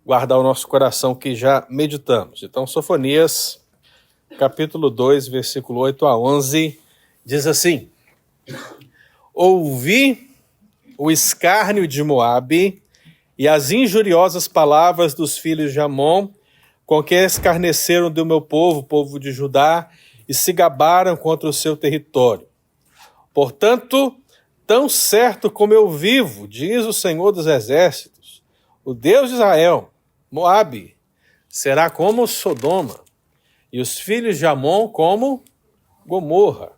guardar o nosso coração que já meditamos. Então, Sofonias, capítulo 2, versículo 8 a 11, diz assim: Ouvi o escárnio de Moabe e as injuriosas palavras dos filhos de Amon, com que escarneceram do meu povo, povo de Judá, e se gabaram contra o seu território. Portanto, tão certo como eu vivo, diz o Senhor dos Exércitos, o Deus de Israel, Moabe será como Sodoma, e os filhos de Amon como Gomorra,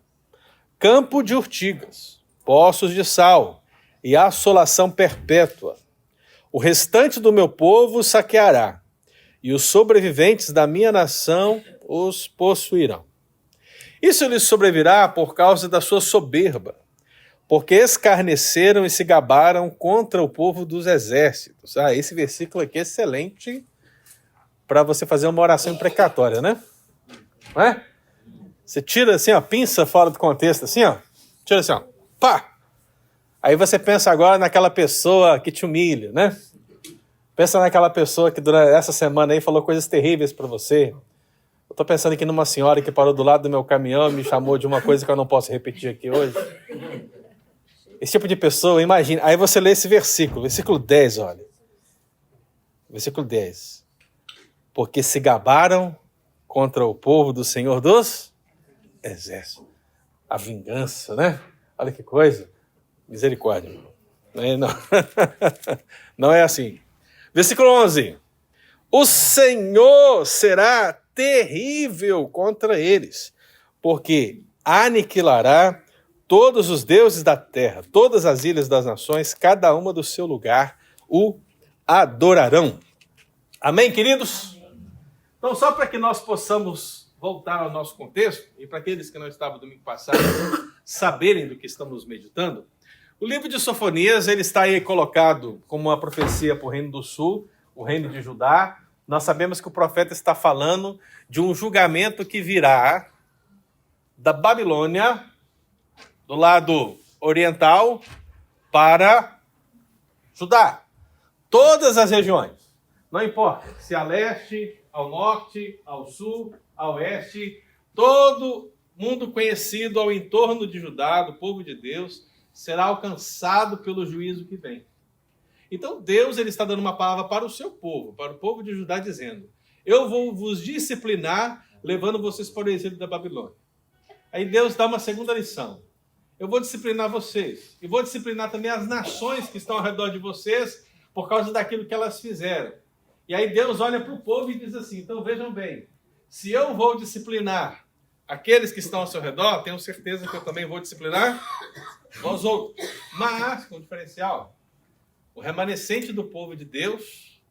campo de urtigas, poços de sal e assolação perpétua. O restante do meu povo saqueará, e os sobreviventes da minha nação os possuirão. Isso lhes sobrevirá por causa da sua soberba, porque escarneceram e se gabaram contra o povo dos exércitos. Esse versículo aqui é excelente para você fazer uma oração imprecatória, né? Não é? Você tira assim, ó, pinça fora do contexto, assim, ó. Tira assim, ó. Pá! Aí você pensa agora naquela pessoa que te humilha, né? Pensa naquela pessoa que durante essa semana aí falou coisas terríveis para você. Eu tô pensando aqui numa senhora que parou do lado do meu caminhão e me chamou de uma coisa que eu não posso repetir aqui hoje. Esse tipo de pessoa, imagina. Aí você lê esse versículo 10, olha. Versículo 10. Porque se gabaram contra o povo do Senhor dos Exércitos. A vingança, né? Olha que coisa. Misericórdia. Não, não é assim. Versículo 11. O Senhor será terrível contra eles, porque aniquilará todos os deuses da terra, todas as ilhas das nações, cada uma do seu lugar, o adorarão. Amém, queridos? Então, só para que nós possamos voltar ao nosso contexto, e para aqueles que não estavam domingo passado saberem do que estamos meditando, o livro de Sofonias, ele está aí colocado como uma profecia para o Reino do Sul, o Reino de Judá. Nós sabemos que o profeta está falando de um julgamento que virá da Babilônia, do lado oriental, para Judá. Todas as regiões. Não importa se a leste, ao norte, ao sul, ao oeste, todo mundo conhecido ao entorno de Judá, do povo de Deus, será alcançado pelo juízo que vem. Então Deus ele está dando uma palavra para o seu povo, para o povo de Judá, dizendo: eu vou vos disciplinar, levando vocês para o exílio da Babilônia. Aí Deus dá uma segunda lição: eu vou disciplinar vocês, e vou disciplinar também as nações que estão ao redor de vocês, por causa daquilo que elas fizeram. E aí Deus olha para o povo e diz assim: então vejam bem, se eu vou disciplinar aqueles que estão ao seu redor, tenho certeza que eu também vou disciplinar vós outros. Mas, com diferencial, o remanescente do povo de Deus,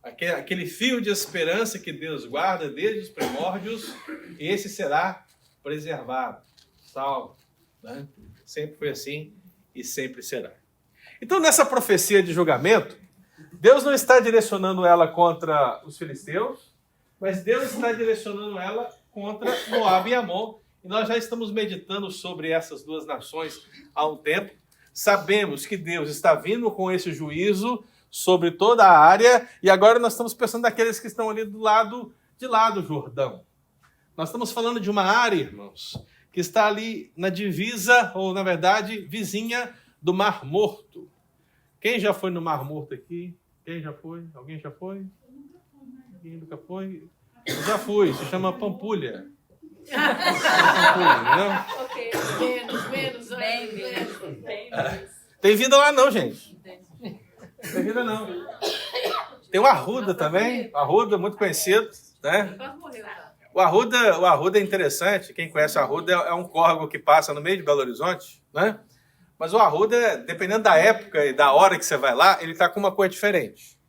aquele fio de esperança que Deus guarda desde os primórdios, esse será preservado, salvo. Né? Sempre foi assim e sempre será. Então, nessa profecia de julgamento, Deus não está direcionando ela contra os filisteus, mas Deus está direcionando ela contra Moabe e Amon. E nós já estamos meditando sobre essas duas nações há um tempo. Sabemos que Deus está vindo com esse juízo sobre toda a área, e agora nós estamos pensando naqueles que estão ali do lado de lá do Jordão. Nós estamos falando de uma área, irmãos, que está ali na divisa, ou na verdade, vizinha do Mar Morto. Quem já foi no Mar Morto aqui? Quem já foi? Alguém já foi? Ninguém nunca foi? Eu já fui, se chama Pampulha. Pampulha, Ok, menos. Tem vida lá não, gente. Tem vida não. Tem o Arruda também. O Arruda, muito conhecido, né? O Arruda é interessante. Quem conhece o Arruda é um córrego que passa no meio de Belo Horizonte, né? Mas o Arruda, dependendo da época e da hora que você vai lá, ele está com uma cor diferente.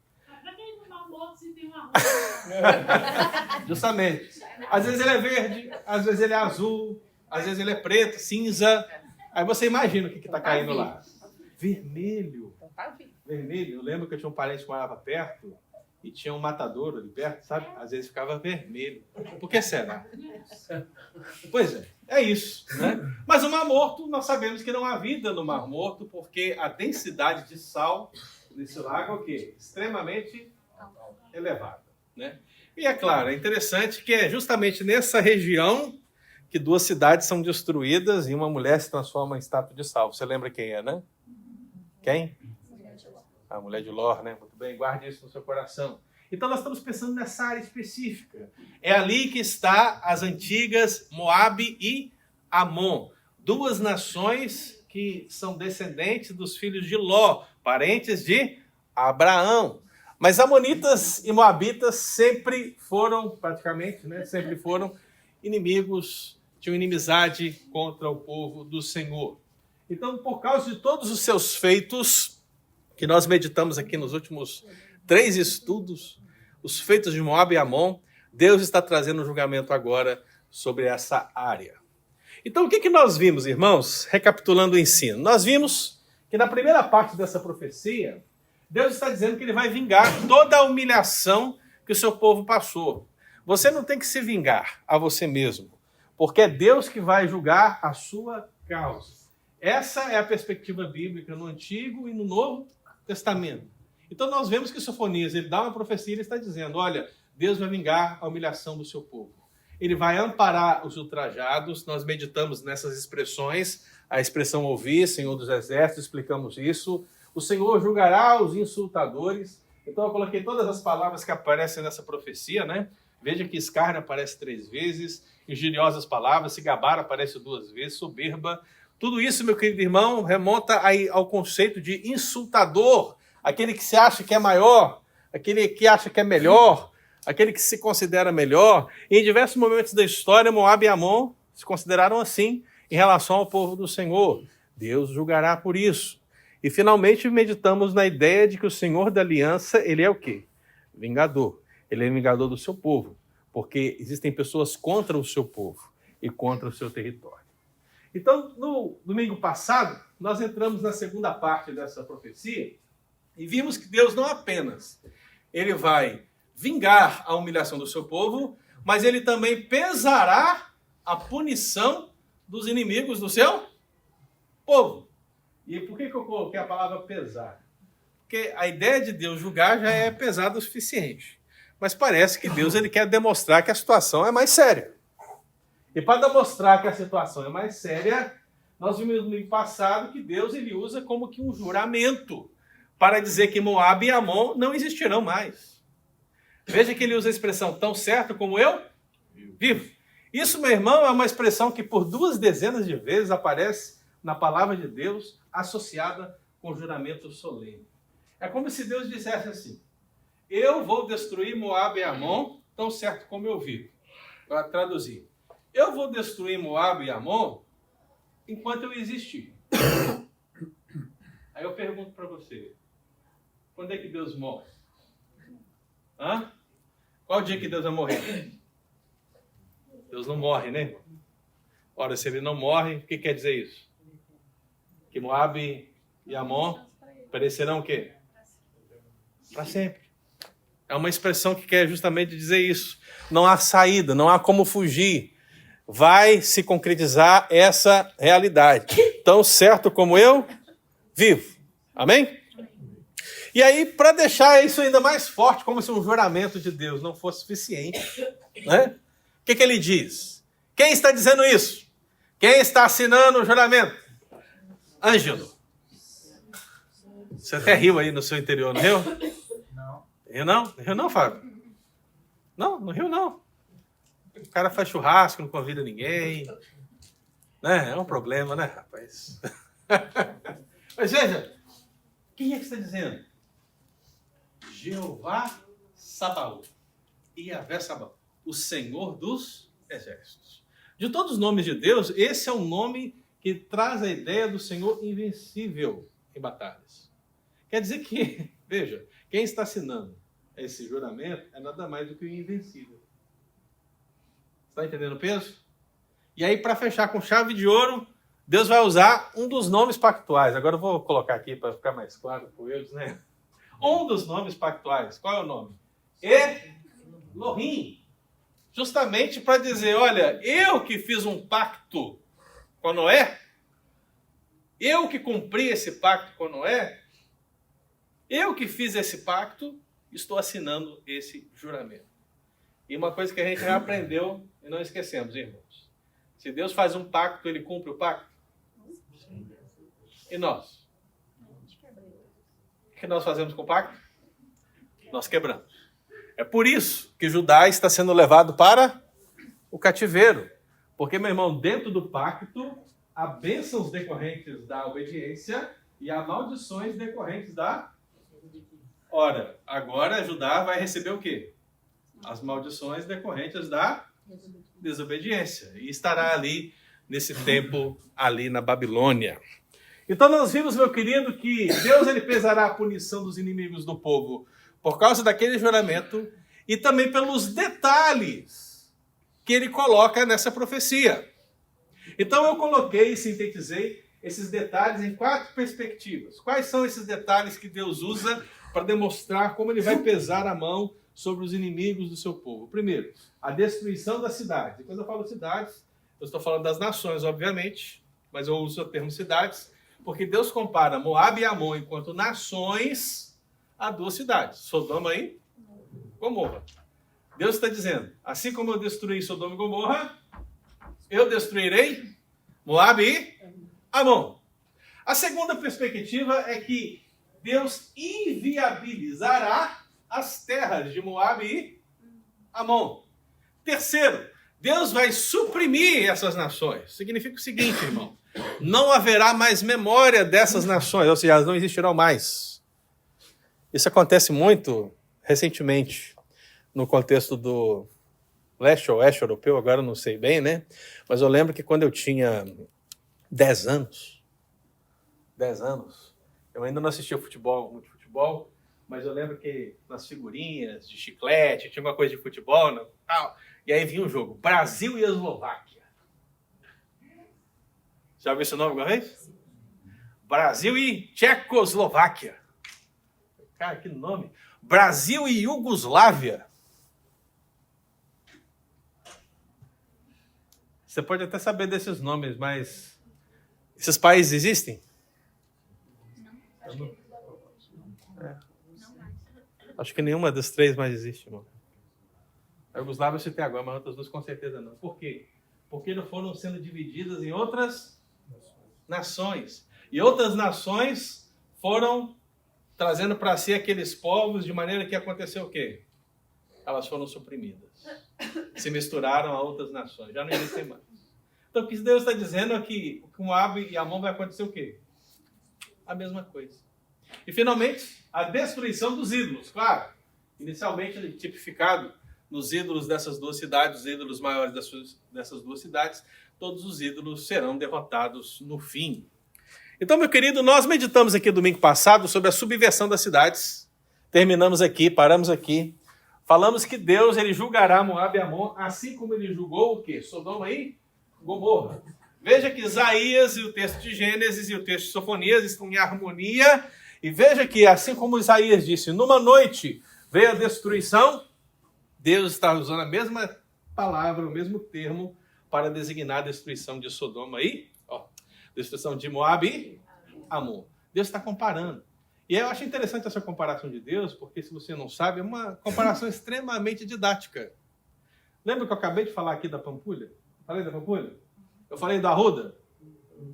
Pra quem não dá moto, se tem uma Arruda. Justamente. Às vezes ele é verde, às vezes ele é azul, às vezes ele é preto, cinza. Aí você imagina o que está caindo lá. Vermelho. Vermelho. Eu lembro que eu tinha um parente que morava perto e tinha um matadouro ali perto, sabe? Às vezes ficava vermelho. Por que será? Pois é isso, né? Mas o Mar Morto, nós sabemos que não há vida no Mar Morto, porque a densidade de sal nesse lago é o quê? Extremamente elevada, né? E é claro, é interessante que é justamente nessa região que duas cidades são destruídas e uma mulher se transforma em estátua de sal. Você lembra quem é, né? Quem? A mulher de Ló, né? Muito bem, guarde isso no seu coração. Então nós estamos pensando nessa área específica. É ali que está as antigas Moabe e Amon. Duas nações que são descendentes dos filhos de Ló, parentes de Abraão. Mas amonitas e moabitas sempre foram, praticamente, né? Sempre foram inimigos, tinham inimizade contra o povo do Senhor. Então, por causa de todos os seus feitos, que nós meditamos aqui nos últimos 3 estudos, os feitos de Moabe e Amon, Deus está trazendo um julgamento agora sobre essa área. Então, o que nós vimos, irmãos? Recapitulando o ensino. Nós vimos que na primeira parte dessa profecia, Deus está dizendo que ele vai vingar toda a humilhação que o seu povo passou. Você não tem que se vingar a você mesmo, porque é Deus que vai julgar a sua causa. Essa é a perspectiva bíblica no Antigo e no Novo Testamento. Então nós vemos que Sofonias, ele dá uma profecia e ele está dizendo, olha, Deus vai vingar a humilhação do seu povo. Ele vai amparar os ultrajados. Nós meditamos nessas expressões, a expressão ouvir, Senhor dos Exércitos, explicamos isso. O Senhor julgará os insultadores. Então eu coloquei todas as palavras que aparecem nessa profecia, né? Veja que escárnio aparece 3 vezes, injuriosas palavras, se gabar aparece 2 vezes, soberba. Tudo isso, meu querido irmão, remonta ao conceito de insultador, aquele que se acha que é maior, aquele que acha que é melhor, aquele que se considera melhor. E em diversos momentos da história, Moabe e Amon se consideraram assim em relação ao povo do Senhor. Deus julgará por isso. E finalmente meditamos na ideia de que o Senhor da aliança, ele é o quê? Vingador. Ele é vingador do seu povo, porque existem pessoas contra o seu povo e contra o seu território. Então, no domingo passado, nós entramos na segunda parte dessa profecia e vimos que Deus não apenas ele vai vingar a humilhação do seu povo, mas ele também pesará a punição dos inimigos do seu povo. E por que eu coloquei a palavra pesar? Porque a ideia de Deus julgar já é pesada o suficiente. Mas parece que Deus ele quer demonstrar que a situação é mais séria. E para demonstrar que a situação é mais séria, nós vimos no domingo passado que Deus ele usa como que um juramento para dizer que Moabe e Amon não existirão mais. Veja que ele usa a expressão tão certo como eu vivo. Isso, meu irmão, é uma expressão que por 2 dezenas de vezes aparece na palavra de Deus associada com juramento solene. É como se Deus dissesse assim, eu vou destruir Moabe e Amon tão certo como eu vivo. Para traduzir. Eu vou destruir Moabe e Amon enquanto eu existir. Aí eu pergunto para você, quando é que Deus morre? Hã? Qual o dia que Deus vai morrer? Deus não morre, né? Ora, se ele não morre, o que quer dizer isso? Que Moabe e Amon perecerão o quê? Para sempre. É uma expressão que quer justamente dizer isso. Não há saída, não há como fugir. Vai se concretizar essa realidade. Tão certo como eu vivo. Amém? E aí, para deixar isso ainda mais forte, como se um juramento de Deus não fosse suficiente, né? O que ele diz? Quem está dizendo isso? Quem está assinando o juramento? Ângelo. Você até riu aí no seu interior, não riu? Não. Riu não? Riu não, Fábio? Não, não riu não. O cara faz churrasco, não convida ninguém. Né? É um problema, né, rapaz? Mas veja, quem é que está dizendo? Jeová Sabaoth. Yahvé Sabaoth. O Senhor dos Exércitos. De todos os nomes de Deus, esse é um nome que traz a ideia do Senhor invencível em batalhas. Quer dizer que, veja, quem está assinando esse juramento é nada mais do que o invencível. Está entendendo o peso? E aí, para fechar com chave de ouro, Deus vai usar um dos nomes pactuais. Agora eu vou colocar aqui para ficar mais claro para eles, né? Um dos nomes pactuais. Qual é o nome? Elohim. Justamente para dizer, olha, eu que fiz um pacto com Noé, eu que cumpri esse pacto com Noé, eu que fiz esse pacto, estou assinando esse juramento. E uma coisa que a gente já aprendeu e não esquecemos, irmãos. Se Deus faz um pacto, ele cumpre o pacto? E nós? O que nós fazemos com o pacto? Nós quebramos. É por isso que Judá está sendo levado para o cativeiro. Porque, meu irmão, dentro do pacto, há bênçãos decorrentes da obediência e há maldições decorrentes da... Ora, agora Judá vai receber o quê? As maldições decorrentes da desobediência. E estará ali, nesse tempo, ali na Babilônia. Então nós vimos, meu querido, que Deus ele pesará a punição dos inimigos do povo por causa daquele juramento e também pelos detalhes que ele coloca nessa profecia. Então eu coloquei e sintetizei esses detalhes em 4 perspectivas. Quais são esses detalhes que Deus usa para demonstrar como ele vai pesar a mão sobre os inimigos do seu povo? Primeiro, a destruição das cidades. Quando eu falo cidades, eu estou falando das nações, obviamente, mas eu uso o termo cidades, porque Deus compara Moabe e Amon enquanto nações a 2 cidades, Sodoma e Gomorra. Deus está dizendo, assim como eu destruí Sodoma e Gomorra, eu destruirei Moabe e Amon. A segunda perspectiva é que Deus inviabilizará as terras de Moabe e Amon. Terceiro, Deus vai suprimir essas nações. Significa o seguinte, irmão. Não haverá mais memória dessas nações, ou seja, elas não existirão mais. Isso acontece muito recentemente no contexto do leste ou oeste europeu, agora eu não sei bem, né? Mas eu lembro que quando eu tinha 10 anos, eu ainda não assistia muito futebol, mas eu lembro que nas figurinhas de chiclete, tinha uma coisa de futebol, né, tal, e aí vinha o jogo, Brasil e Eslováquia. Já ouviu esse nome alguma vez? Brasil e Tchecoslováquia. Cara, que nome. Brasil e Iugoslávia. Você pode até saber desses nomes, mas esses países existem? Não. Acho que nenhuma das 3 mais existe, irmão. A Iugoslávia eu citei agora, mas outras 2 com certeza não. Por quê? Porque não foram sendo divididas em outras nações. E outras nações foram trazendo para si aqueles povos de maneira que aconteceu o quê? Elas foram suprimidas. Se misturaram a outras nações. Já não existem mais. Então o que Deus está dizendo é que com Moabe e Amon vai acontecer o quê? A mesma coisa. E finalmente, a destruição dos ídolos. Claro, inicialmente tipificado nos ídolos dessas 2 cidades, os ídolos maiores dessas 2 cidades, todos os ídolos serão derrotados no fim. Então, meu querido, nós meditamos aqui domingo passado sobre a subversão das cidades. Terminamos aqui, paramos aqui. Falamos que Deus ele julgará Moabe e Amon, assim como ele julgou o quê? Sodoma e Gomorra. Veja que Isaías e o texto de Gênesis e o texto de Sofonias estão em harmonia. E veja que, assim como Isaías disse, numa noite veio a destruição, Deus está usando a mesma palavra, o mesmo termo, para designar a destruição de Sodoma e destruição de Moabe e Amon. Deus está comparando. E eu acho interessante essa comparação de Deus, porque se você não sabe, é uma comparação extremamente didática. Lembra que eu acabei de falar aqui da Pampulha? Falei da Pampulha? Eu falei da Arruda?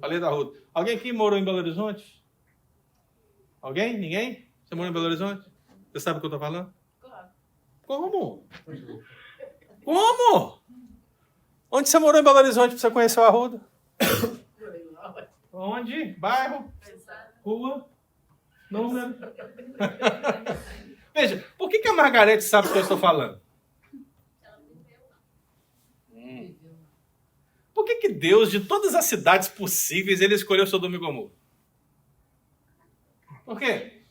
Falei da Arruda. Alguém aqui morou em Belo Horizonte? Alguém? Ninguém? Você morou em Belo Horizonte? Você sabe o que eu estou falando? Claro. Como? Como? Onde você morou em Belo Horizonte para você conhecer o Arruda? Onde? Bairro? Rua? Número? Veja, por que a Margarete sabe o que eu estou falando? Por que Deus, de todas as cidades possíveis, ele escolheu Sodoma e Gomorra? Por quê?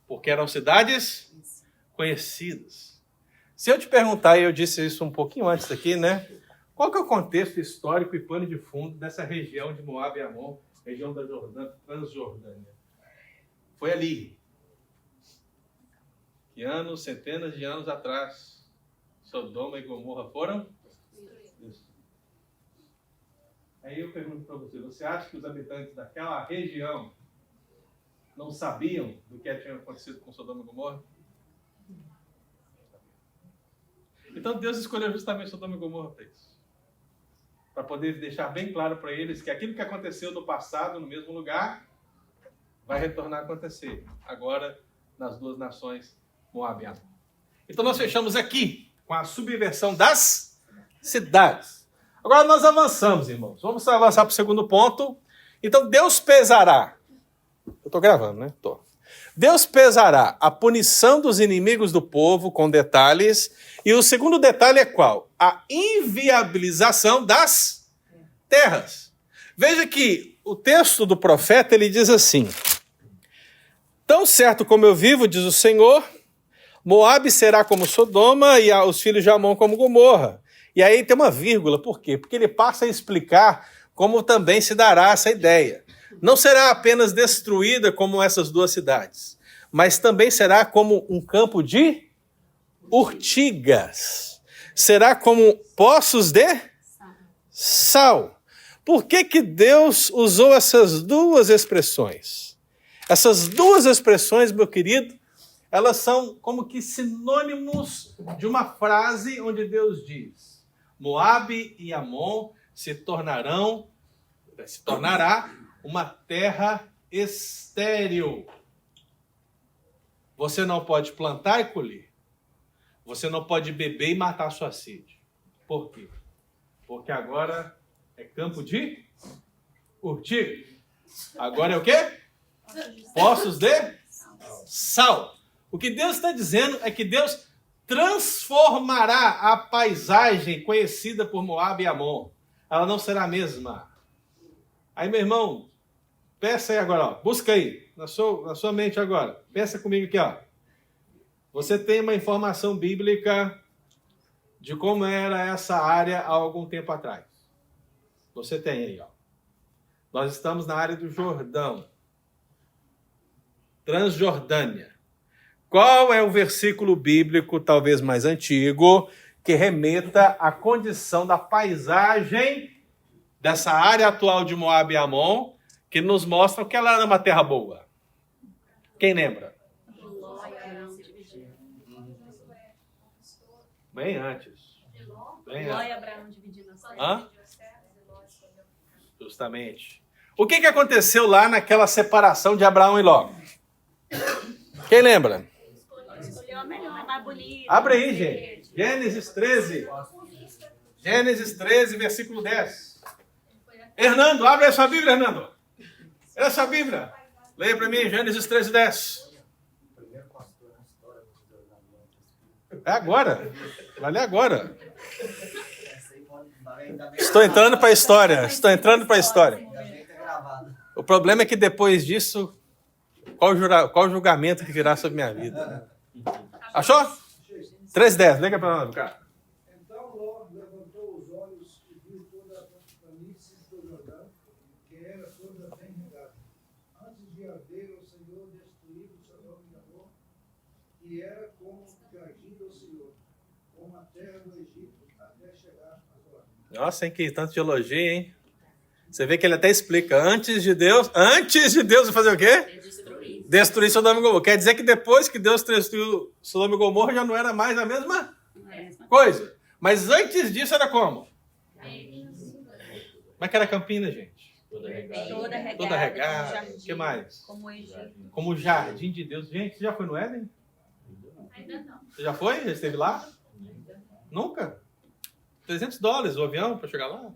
Porque eram cidades conhecidas. Se eu te perguntar, e eu disse isso um pouquinho antes aqui, né? Qual que é o contexto histórico e pano de fundo dessa região de Moabe e Amon, região da Transjordânia? Foi ali. Que anos, centenas de anos atrás, Sodoma e Gomorra foram? Isso. Aí eu pergunto para você, você acha que os habitantes daquela região não sabiam do que tinha acontecido com Sodoma e Gomorra? Então Deus escolheu justamente Sodoma e Gomorra para isso. Para poder deixar bem claro para eles que aquilo que aconteceu no passado, no mesmo lugar, vai retornar a acontecer. Agora, nas duas nações, Moab e Amon. Então nós fechamos aqui com a subversão das cidades. Agora nós avançamos, irmãos. Vamos avançar para o segundo ponto. Então Deus pesará. Eu estou gravando, né? Estou. Deus pesará a punição dos inimigos do povo com detalhes. E o segundo detalhe é qual? A inviabilização das terras. Veja que o texto do profeta, ele diz assim: tão certo como eu vivo, diz o Senhor, Moabe será como Sodoma e os filhos de Amon como Gomorra. E aí tem uma vírgula, por quê? Porque ele passa a explicar como também se dará essa ideia. Não será apenas destruída como essas duas cidades, mas também será como um campo de urtigas. Será como poços de sal. Por que Deus usou essas duas expressões? Essas duas expressões, meu querido, elas são como que sinônimos de uma frase onde Deus diz: Moabe e Amon se tornará uma terra estéril. Você não pode plantar e colher. Você não pode beber e matar sua sede. Por quê? Porque agora é campo de urtiga. Agora é o quê? Poços de sal. O que Deus está dizendo é que Deus transformará a paisagem conhecida por Moabe e Amon. Ela não será a mesma. Aí, meu irmão, pensa aí agora, ó, busca aí, na sua mente agora. Pensa comigo aqui, ó. Você tem uma informação bíblica de como era essa área há algum tempo atrás. Você tem aí, ó. Nós estamos na área do Jordão. Transjordânia. Qual é o versículo bíblico, talvez mais antigo, que remeta à condição da paisagem dessa área atual de Moabe e Amon, que nos mostra que ela era uma terra boa? Quem lembra? Bem antes. Bem antes. Abraão dividindo as terras. Hã? Justamente. O que aconteceu lá naquela separação de Abraão e Ló? Quem lembra? Escolheu a melhor, mais bonita. Abre aí, gente. Gênesis 13. Gênesis 13, versículo 10. Hernando, abre a sua Bíblia, Hernando. Olha a sua Bíblia. Leia para mim, Gênesis 13, 10. É agora. Vai ler agora. Estou entrando para a história. Estou entrando para a história. O problema é que depois disso, qual julgamento que virá sobre minha vida? Achou? 3:10. Liga para nós, cara. Então Ló levantou os olhos e viu toda a planície do Jordão, que era toda bem regada. Antes de haver o Senhor destruído Sodoma e Gomorra, e era como o jardim do Senhor, como a terra do Egito, até chegar às horas. Nossa, hein, que tanto de elogio, hein? Você vê que ele até explica. Antes de Deus fazer o quê? Destruir Sodoma e Gomorra. Quer dizer que depois que Deus destruiu Sodoma e Gomorra já não era mais a mesma coisa. Mas antes disso era como? Como é que era Campinas, gente? Toda regada. O que mais? Como o Egito. Como o jardim de Deus. Gente, você já foi no Éden? Ainda não. Você já foi? Já esteve lá? Nunca? $300 o avião para chegar lá?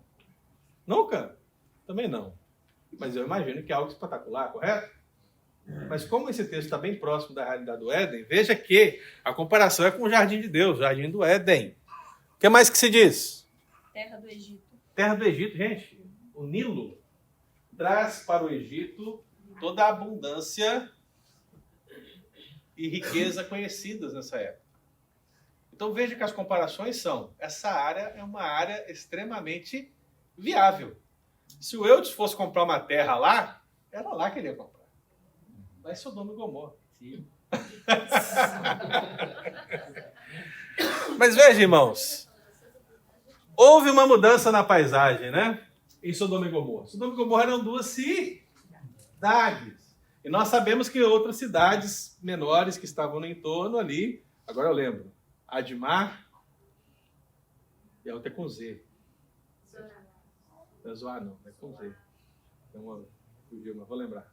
Nunca? Também não. Mas eu imagino que é algo espetacular, correto? Mas como esse texto está bem próximo da realidade do Éden, veja que a comparação é com o jardim de Deus, o jardim do Éden. O que mais que se diz? Terra do Egito. Terra do Egito, gente. O Nilo traz para o Egito toda a abundância e riqueza conhecidas nessa época. Então veja que as comparações são, essa área é uma área extremamente viável. Se o Eudes fosse comprar uma terra lá, era lá que ele ia comprar. Lá em Sodoma e Gomorra. Mas veja, irmãos, houve uma mudança na paisagem, né? Em Sodoma e Gomorra. Sodoma e Gomorra eram duas cidades. E nós sabemos que outras cidades menores que estavam no entorno ali, agora eu lembro, Admar E a outra é com Z. Não é Zoar, não. É com Z. Fugiu, mas vou lembrar.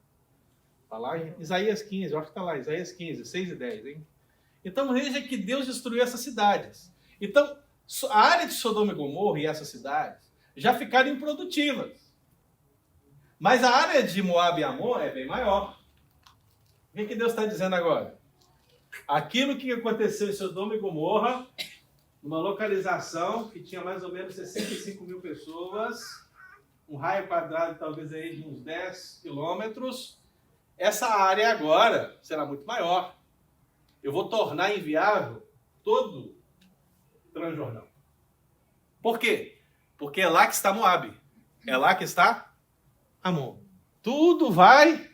Está lá em Isaías 15. Eu acho que está lá. Isaías 15, 6 e 10. Hein? Então veja que Deus destruiu essas cidades. Então, a área de Sodoma e Gomorra e essas cidades já ficaram improdutivas. Mas a área de Moabe e Amon é bem maior. O que Deus está dizendo agora? Aquilo que aconteceu em Sodoma e Gomorra, numa localização que tinha mais ou menos 65 mil pessoas, um raio quadrado talvez aí de uns 10 quilômetros, essa área agora será muito maior. Eu vou tornar inviável todo Transjordão. Por quê? Porque é lá que está Moabe. É lá que está Amon. Tudo vai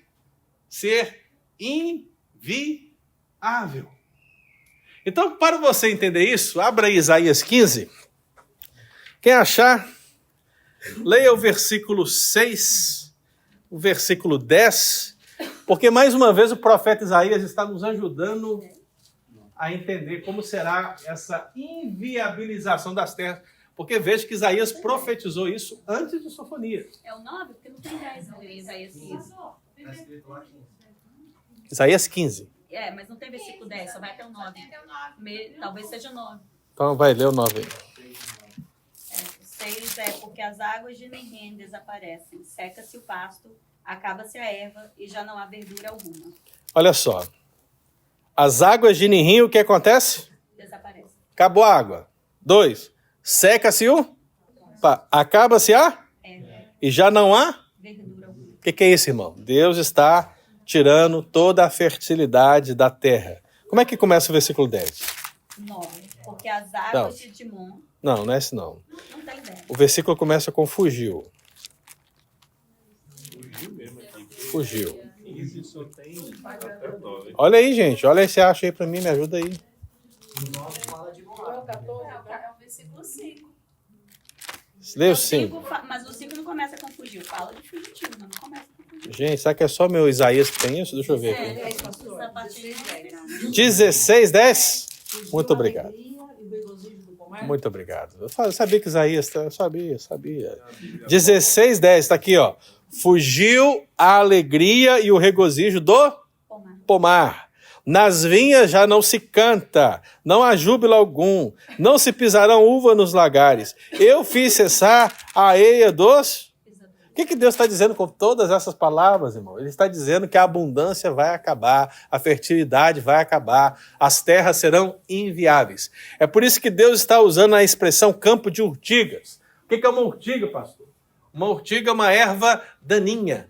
ser inviável. Então, para você entender isso, abra aí Isaías 15. Quem achar, leia o versículo 6, o versículo 10, porque mais uma vez o profeta Isaías está nos ajudando a entender como será essa inviabilização das terras. Porque veja que Isaías profetizou isso antes de Sofonias. É o 9? Porque não tem 10 em Isaías 15. Isaías 15. É, mas não tem versículo 10, só vai até o 9. Talvez seja o 9. Então vai ler o 9 aí. O 6 é porque as águas de Neném desaparecem, seca-se o pasto, acaba-se a erva e já não há verdura alguma. Olha só. As águas de Ninrim, o que acontece? Desaparece. Acabou a água. 2. Seca-se o... Acaba-se a... Erva, E já não há... verdura alguma. O que é isso, irmão? Deus está tirando toda a fertilidade da terra. Como é que começa o versículo 10? 9. Porque as águas de Dimon... Não, não é esse não. Não tem 10. O versículo começa com fugiu. Fugiu. Olha aí, gente. Olha aí, você acha aí pra mim, me ajuda aí. É o versículo 5. Lê o 5. Mas o 5 não começa com fugir. Fala de fugitivo, mas não começa com fugir. Gente, será que é só meu Isaías que tem isso? Deixa eu ver aqui. Essa parte de 10. 16, 10? Muito obrigado. Muito obrigado. Eu sabia que Isaías... Eu sabia. 16, 10, tá aqui, ó. Fugiu a alegria e o regozijo do pomar. Nas vinhas já não se canta, não há júbilo algum, não se pisarão uva nos lagares. Eu fiz cessar a eia dos... O que Deus está dizendo com todas essas palavras, irmão? Ele está dizendo que a abundância vai acabar, a fertilidade vai acabar, as terras serão inviáveis. É por isso que Deus está usando a expressão campo de urtigas. O que é uma urtiga, pastor? Uma urtiga é uma erva daninha.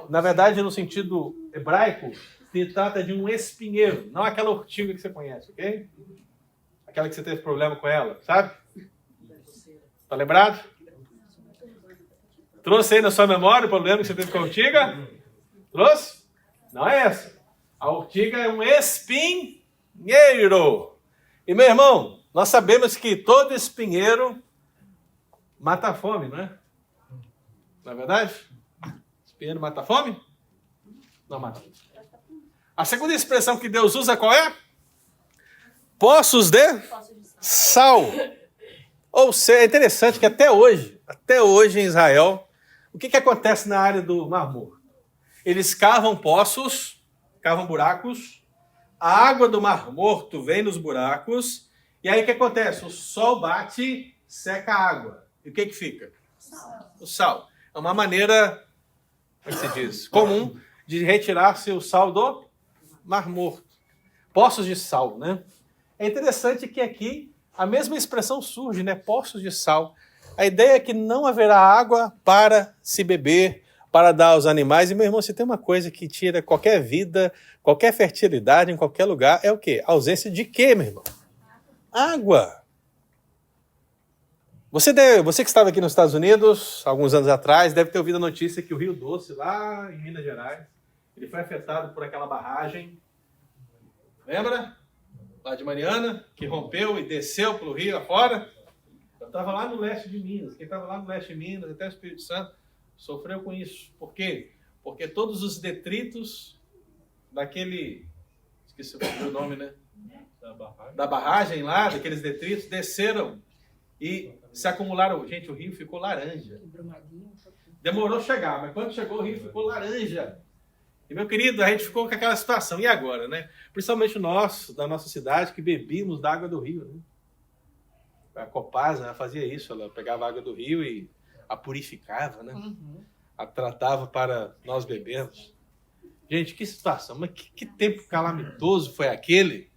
Na verdade, no sentido hebraico, se trata de um espinheiro, não aquela urtiga que você conhece, ok? Aquela que você teve problema com ela, sabe? Tá lembrado? Trouxe aí na sua memória o problema que você teve com a urtiga? Trouxe? Não é essa. A urtiga é um espinheiro. E, meu irmão, nós sabemos que todo espinheiro mata a fome, não é? Não é verdade? Espinheiro mata a fome? Não mata. A segunda expressão que Deus usa qual é? Poços de sal. Ou seja, é interessante que até hoje em Israel, o que acontece na área do Mar Morto? Eles cavam poços, cavam buracos, a água do Mar Morto vem nos buracos, e aí o que acontece? O sol bate, seca a água. E o que fica? O sal. É uma maneira, como se diz, comum de retirar-se o sal do Mar Morto. Poços de sal, né? É interessante que aqui a mesma expressão surge, né? Poços de sal. A ideia é que não haverá água para se beber, para dar aos animais. E, meu irmão, se tem uma coisa que tira qualquer vida, qualquer fertilidade em qualquer lugar, é o quê? A ausência de quê, meu irmão? Água. Você que estava aqui nos Estados Unidos, alguns anos atrás, deve ter ouvido a notícia que o Rio Doce, lá em Minas Gerais, ele foi afetado por aquela barragem. Lembra? Lá de Mariana, que rompeu e desceu pelo rio afora. Eu estava lá no leste de Minas. Quem estava lá no leste de Minas, até o Espírito Santo, sofreu com isso. Por quê? Porque todos os detritos daquele... Esqueci o nome, né? Da barragem lá, daqueles detritos, desceram e se acumularam. Gente, o rio ficou laranja. Demorou a chegar, mas quando chegou o rio ficou laranja. E, meu querido, a gente ficou com aquela situação. E agora, né? Principalmente nós, da nossa cidade, que bebíamos da água do rio, né? A Copasa, ela fazia isso, ela pegava a água do rio e a purificava, né? A tratava para nós bebermos. Gente, que situação, mas que tempo calamitoso foi aquele?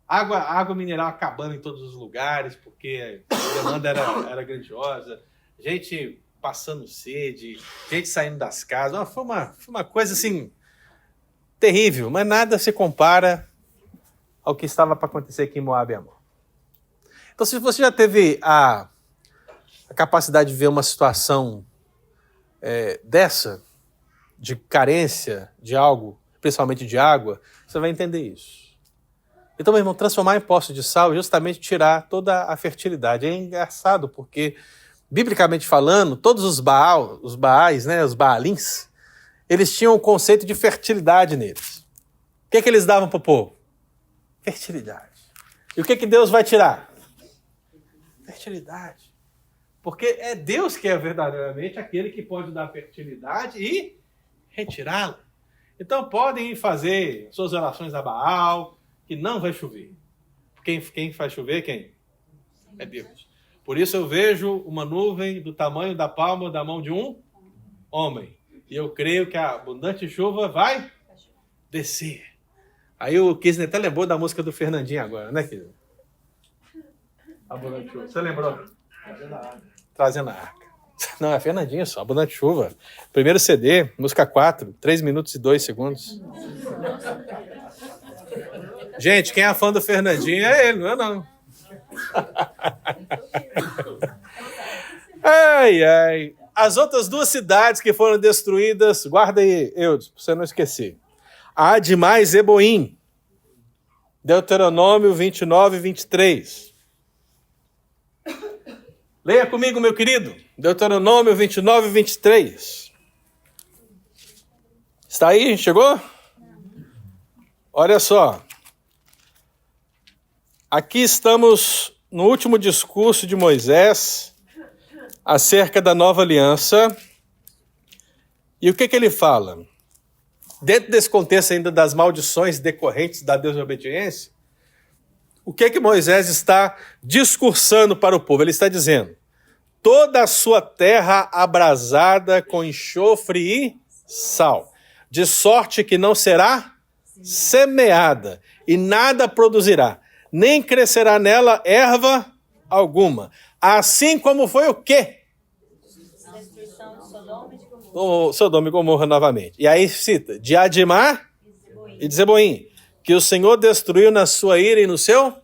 Água mineral acabando em todos os lugares, porque a demanda era grandiosa. Gente passando sede, gente saindo das casas. Foi uma coisa assim terrível, mas nada se compara ao que estava para acontecer aqui em Moabe e Amon. Então, se você já teve a capacidade de ver uma situação dessa, de carência de algo, principalmente de água, você vai entender isso. Então, meu irmão, transformar em poço de sal é justamente tirar toda a fertilidade. É engraçado porque, biblicamente falando, todos os Baais, né, os Baalins, eles tinham um conceito de fertilidade neles. O que eles davam para o povo? Fertilidade. E o que Deus vai tirar? Fertilidade. Porque é Deus que é verdadeiramente aquele que pode dar fertilidade e retirá-la. Então podem fazer suas orações a Baal, que não vai chover. Quem faz chover, quem? É Deus. Por isso eu vejo uma nuvem do tamanho da palma da mão de um homem. E eu creio que a abundante chuva vai descer. Aí o Kisner até lembrou da música do Fernandinho agora, né, Kisner? Abundante chuva. Você lembrou? Trazendo a arca. Não, é Fernandinho só, Abundante Chuva. Primeiro CD, música 4, 3 minutos e 2 segundos. Gente, quem é fã do Fernandinho é ele, não é não. Ai, ai. As outras duas cidades que foram destruídas, guarda aí, Eudes, pra você não esquecer. Admá e Zeboim. Deuteronômio 29 e 23. Leia comigo, meu querido. Deuteronômio 29 e 23. Está aí? Chegou? Olha só. Aqui estamos no último discurso de Moisés acerca da nova aliança. E o que ele fala? Dentro desse contexto ainda das maldições decorrentes da desobediência, o que Moisés está discursando para o povo? Ele está dizendo: toda a sua terra abrasada com enxofre e sal, de sorte que não será semeada e nada produzirá, nem crescerá nela erva alguma. Assim como foi o quê? A destruição de Sodoma e de Gomorra. Sodoma e Gomorra novamente. E aí cita, de Admá e de Zeboim, que o Senhor destruiu na sua ira e no seu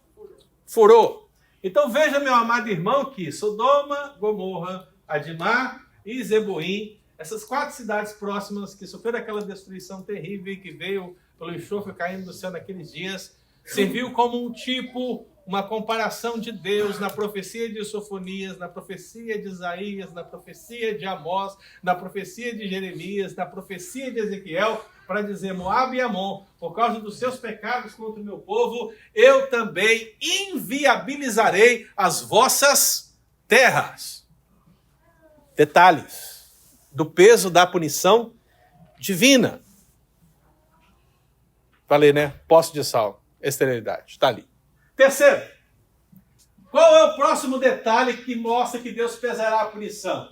furor. Então veja, meu amado irmão, que Sodoma, Gomorra, Admá e Zeboim, essas 4 cidades próximas que sofreram aquela destruição terrível que veio pelo enxofre caindo do céu naqueles dias, serviu como um tipo, uma comparação de Deus na profecia de Sofonias, na profecia de Isaías, na profecia de Amós, na profecia de Jeremias, na profecia de Ezequiel, para dizer: Moabe e Amon, por causa dos seus pecados contra o meu povo, eu também inviabilizarei as vossas terras. Detalhes do peso da punição divina. Falei, né? Poço de sal, esterilidade, está ali. Terceiro, qual é o próximo detalhe que mostra que Deus pesará a punição?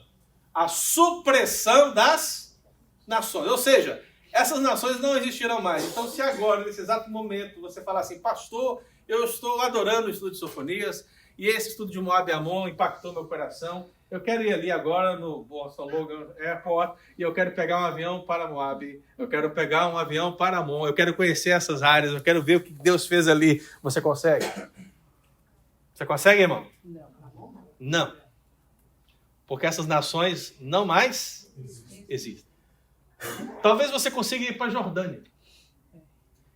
A supressão das nações. Ou seja, essas nações não existirão mais. Então, se agora, nesse exato momento, você falar assim: pastor, eu estou adorando o estudo de Sofonias, e esse estudo de Moabe e Amon impactou meu coração, eu quero ir ali agora no Boston Logan Airport e eu quero pegar um avião para Moabe, eu quero pegar um avião para Amon, eu quero conhecer essas áreas, eu quero ver o que Deus fez ali. Você consegue? Você consegue, irmão? Não. Porque essas nações não mais existem. Talvez você consiga ir para a Jordânia.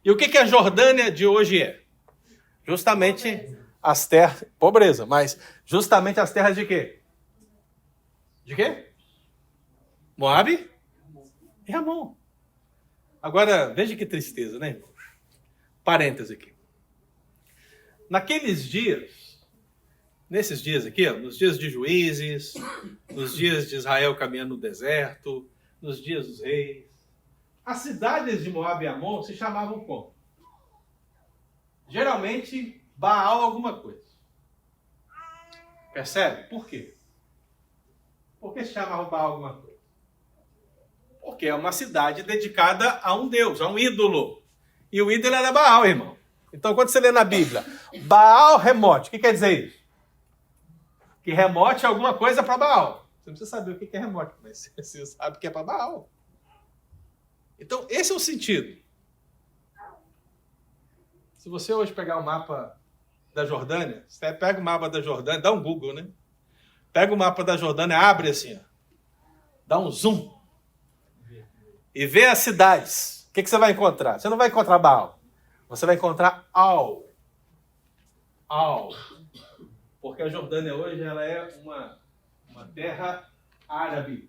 E o que a Jordânia de hoje é? Justamente as terras... Pobreza, mas justamente as terras de quê? De quê? Moabe e Amon. Agora, veja que tristeza, né, irmão? Parêntese aqui. Naqueles dias, nesses dias aqui, ó, nos dias de Juízes, nos dias de Israel caminhando no deserto, nos dias dos reis, as cidades de Moabe e Amon se chamavam como? Geralmente, Baal alguma coisa. Percebe? Por quê? Por que se chamava Baal alguma coisa? Porque é uma cidade dedicada a um deus, a um ídolo. E o ídolo era Baal, irmão. Então, quando você lê na Bíblia, Baal remote, o que quer dizer isso? Que remote alguma coisa para Baal. Você não precisa saber o que é remote, mas você sabe que é para Baal. Então, esse é o sentido. Se você hoje pegar o mapa da Jordânia, você pega o mapa da Jordânia, dá um Google, né? Pega o mapa da Jordânia, abre assim, ó, dá um zoom e vê as cidades. O que você vai encontrar? Você não vai encontrar Baal. Você vai encontrar Al. Porque a Jordânia hoje ela é uma terra árabe.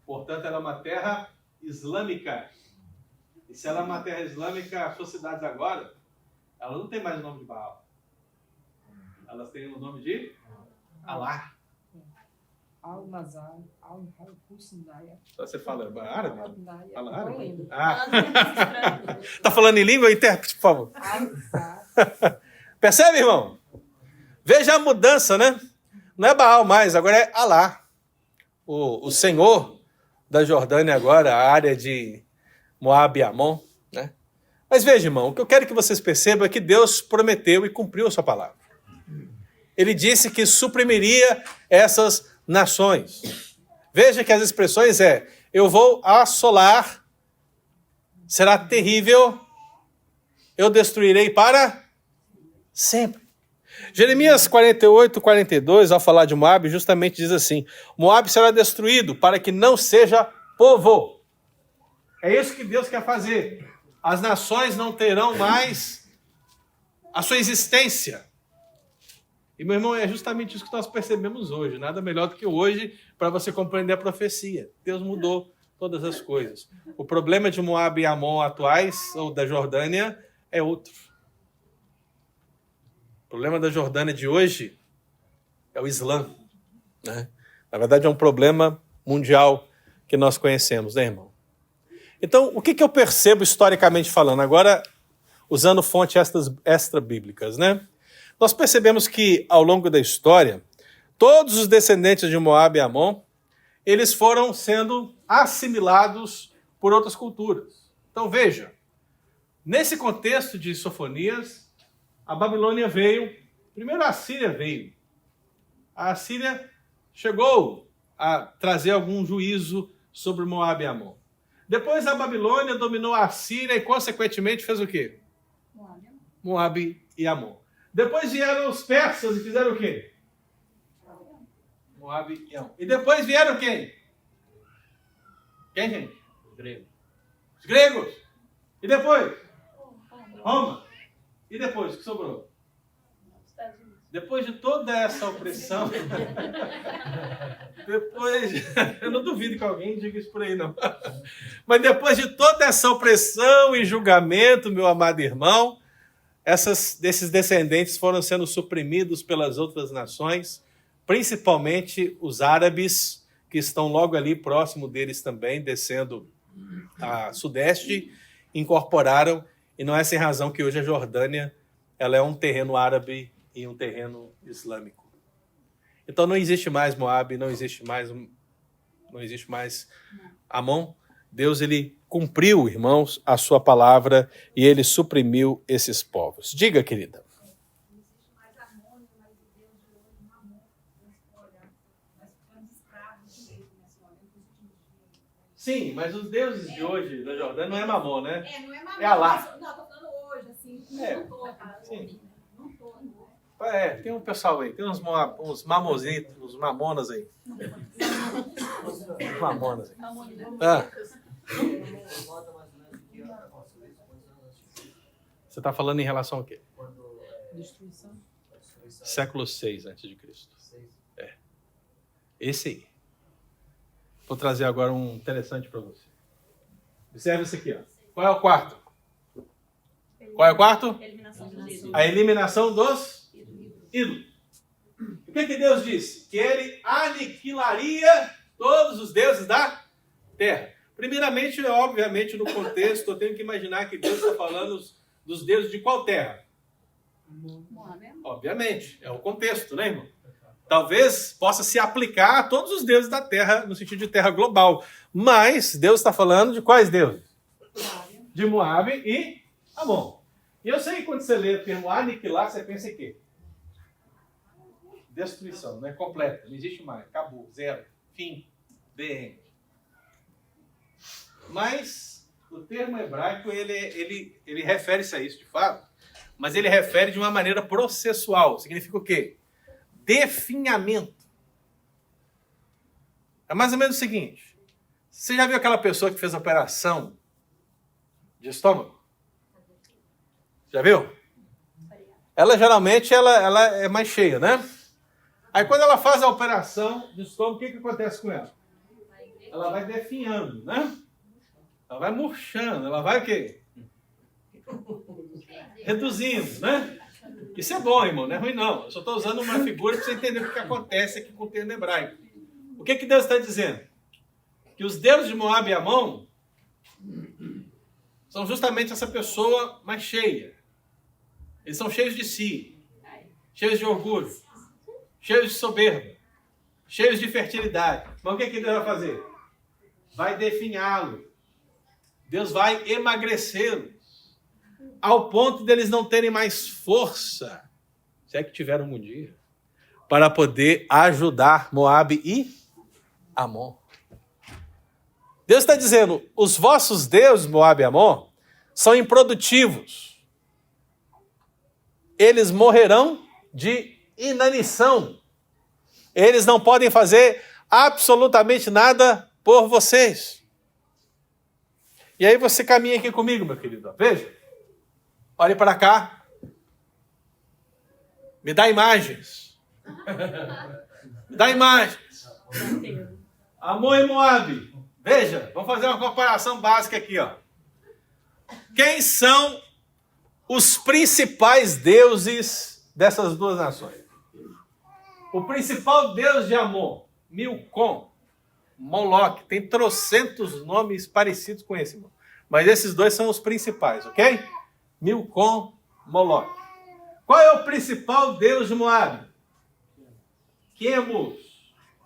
Portanto, ela é uma terra islâmica. E se ela é uma terra islâmica, as suas cidades agora, ela não tem mais o nome de Baal. Elas têm o nome de Alá. Al-Mazar, Al-Husnaya. Você fala árabe? Al-Naya. Fala Não árabe? lembro. Tá falando em língua? Intérprete, por favor. Al-Mazar. Percebe, irmão? Veja a mudança, né? Não é Baal mais, agora é Alá. O senhor da Jordânia agora, a área de Moabe e Amon, né? Mas veja, irmão, o que eu quero que vocês percebam é que Deus prometeu e cumpriu a sua palavra. Ele disse que suprimiria essas nações. Veja que as expressões eu vou assolar, será terrível, eu destruirei para sempre. Jeremias 48, 42, ao falar de Moabe, justamente diz assim: Moabe será destruído para que não seja povo. É isso que Deus quer fazer. As nações não terão mais a sua existência. E, meu irmão, é justamente isso que nós percebemos hoje. Nada melhor do que hoje para você compreender a profecia. Deus mudou todas as coisas. O problema de Moabe e Amon atuais, ou da Jordânia, é outro. O problema da Jordânia de hoje é o Islã, né? Na verdade, é um problema mundial que nós conhecemos, né, irmão? Então, o que eu percebo historicamente falando? Agora, usando fontes extra-bíblicas, né? Nós percebemos que, ao longo da história, todos os descendentes de Moabe e Amon, eles foram sendo assimilados por outras culturas. Então, veja, nesse contexto de Sofonias, a Babilônia veio, primeiro a Assíria veio. A Assíria chegou a trazer algum juízo sobre Moabe e Amon. Depois a Babilônia dominou a Assíria e, consequentemente, fez o quê? Moabe e Amon. Depois vieram os persas e fizeram o quê? Moabe e Amon. E depois vieram quem? Quem, gente? Os gregos. Os gregos. E depois? Roma. E depois, o que sobrou? Depois de toda essa opressão, eu não duvido que alguém diga isso por aí, não. Mas depois de toda essa opressão e julgamento, meu amado irmão, desses descendentes foram sendo suprimidos pelas outras nações, principalmente os árabes, que estão logo ali próximo deles também, descendo a sudeste, incorporaram, e não é sem razão que hoje a Jordânia ela é um terreno árabe e um terreno islâmico. Então não existe mais Moabe, não existe mais Amon. Deus ele cumpriu, irmãos, a sua palavra e ele suprimiu esses povos. Diga, querida. Sim, mas os deuses de hoje da Jordânia não é Mamon, né? Não é Mamon. É Alá. Não, tô falando hoje, assim. É. Não tô, cara. Sim. Não tô. Tem um pessoal aí, tem uns mamozitos, uns mamonas aí. Uns mamonas aí. Você está falando em relação ao quê? Destruição. Século 6 a.C. É. Esse aí. Vou trazer agora um interessante para você. Observe isso aqui, ó. Qual é o quarto? Qual é o quarto? Eliminação dos ídolos. A eliminação dos ídolos. O que Deus disse? Que ele aniquilaria todos os deuses da terra. Primeiramente, obviamente, no contexto, eu tenho que imaginar que Deus está falando dos deuses de qual terra? Obviamente, é o contexto, né, irmão? Talvez possa se aplicar a todos os deuses da terra, no sentido de terra global. Mas Deus está falando de quais deuses? De Moabe e Amon. E eu sei que quando você lê o termo aniquilar, você pensa em quê? Destruição, né? Completa, não existe mais, acabou, zero, fim, the end. Mas o termo hebraico, ele refere-se a isso de fato, mas ele refere de uma maneira processual. Significa o quê? Definhamento. É mais ou menos o seguinte, você já viu aquela pessoa que fez operação de estômago? Já viu? Ela geralmente ela é mais cheia, né? Aí quando ela faz a operação de estômago, o que acontece com ela? Ela vai definhando, né? Ela vai murchando, ela vai o quê? Reduzindo, né? Isso é bom, irmão, não é ruim não. Eu só estou usando uma figura para você entender o que acontece aqui com o termo hebraico. O que Deus está dizendo? Que os deuses de Moabe e Amon são justamente essa pessoa mais cheia. Eles são cheios de si, cheios de orgulho, cheios de soberba, cheios de fertilidade. Mas o que Deus vai fazer? Vai definhá-lo. Deus vai emagrecê-los, ao ponto deles não terem mais força, se é que tiveram um dia, para poder ajudar Moabe e Amon. Deus está dizendo, os vossos deuses, Moabe e Amon, são improdutivos. Eles morrerão de inanição. Eles não podem fazer absolutamente nada por vocês. E aí você caminha aqui comigo, meu querido. Veja. Olhe para cá. Me dá imagens. Me dá imagens. Amon e Moabe. Veja, vamos fazer uma comparação básica aqui, ó. Quem são os principais deuses dessas duas nações? O principal deus de Amon, Milcom, Moloque, tem trocentos nomes parecidos com esse, irmão. Mas esses dois são os principais, ok? Milcom, Moloque. Qual é o principal deus de Moabe? Quemos.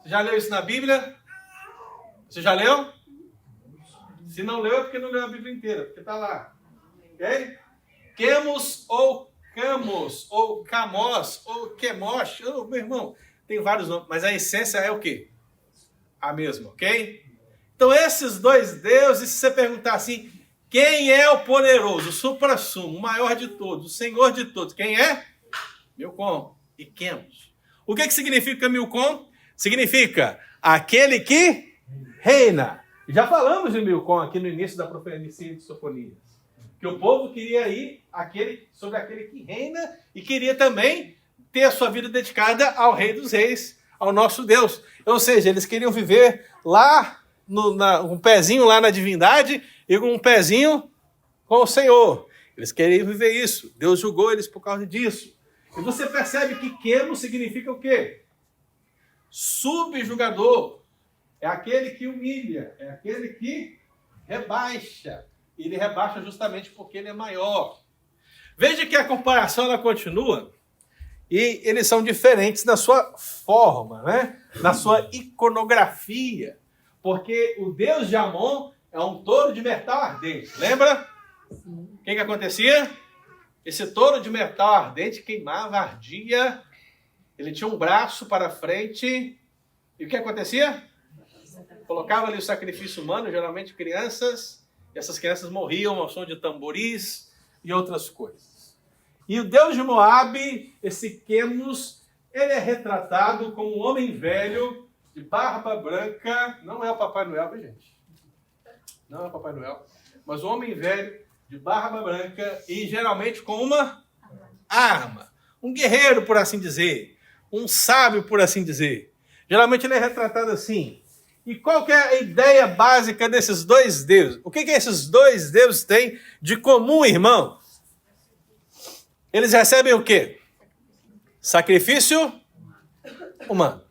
Você já leu isso na Bíblia? Você já leu? Se não leu, é porque não leu a Bíblia inteira, porque está lá. Ok? Quemos ou Camos, ou Camos, ou Quemosh. Oh, meu irmão, tem vários nomes, mas a essência é o quê? A mesma, ok? Então esses dois deuses, se você perguntar assim, quem é o poderoso, o suprassumo, o maior de todos, o senhor de todos, quem é? Milcom e Quemos. O que significa Milcom? Significa aquele que reina. Já falamos de Milcom aqui no início da profecia de Sofonias. Que o povo queria ir sobre aquele que reina e queria também ter a sua vida dedicada ao Rei dos Reis, ao nosso Deus. Ou seja, eles queriam viver lá, um pezinho lá na divindade e um pezinho com o Senhor. Eles queriam viver isso. Deus julgou eles por causa disso. E você percebe que Quemos significa o quê? Subjugador. É aquele que humilha, é aquele que rebaixa. Ele rebaixa justamente porque ele é maior. Veja que a comparação ela continua e eles são diferentes na sua forma, né? Na sua iconografia. Porque o deus de Amon é um touro de metal ardente. Lembra? O que acontecia? Esse touro de metal ardente queimava, ardia. Ele tinha um braço para frente. E o que acontecia? Colocava ali o sacrifício humano, geralmente crianças. E essas crianças morriam ao som de tamboris e outras coisas. E o deus de Moabe, esse Quemos, ele é retratado como um homem velho, de barba branca. Não é o Papai Noel, viu, gente? Não é o Papai Noel. Mas um homem velho, de barba branca e geralmente com uma arma. Um guerreiro, por assim dizer. Um sábio, por assim dizer. Geralmente ele é retratado assim. E qual que é a ideia básica desses dois deuses? O que esses dois deuses têm de comum, irmão? Eles recebem o quê? Sacrifício humano.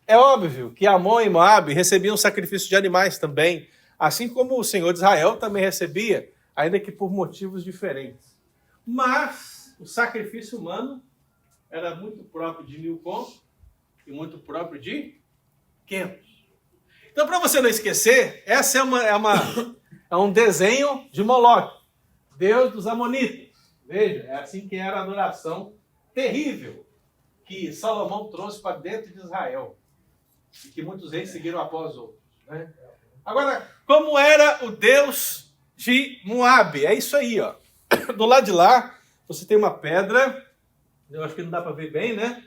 É óbvio que Amon e Moabe recebiam sacrifício de animais também, assim como o Senhor de Israel também recebia, ainda que por motivos diferentes. Mas o sacrifício humano era muito próprio de Milcom e muito próprio de Quemos. Então, para você não esquecer, essa é um desenho de Moloque, deus dos Amonitas. Veja, é assim que era a adoração terrível que Salomão trouxe para dentro de Israel e que muitos reis seguiram após outros, né? Agora, como era o deus de Moabe? É isso aí, ó. Do lado de lá, você tem uma pedra, eu acho que não dá para ver bem, né?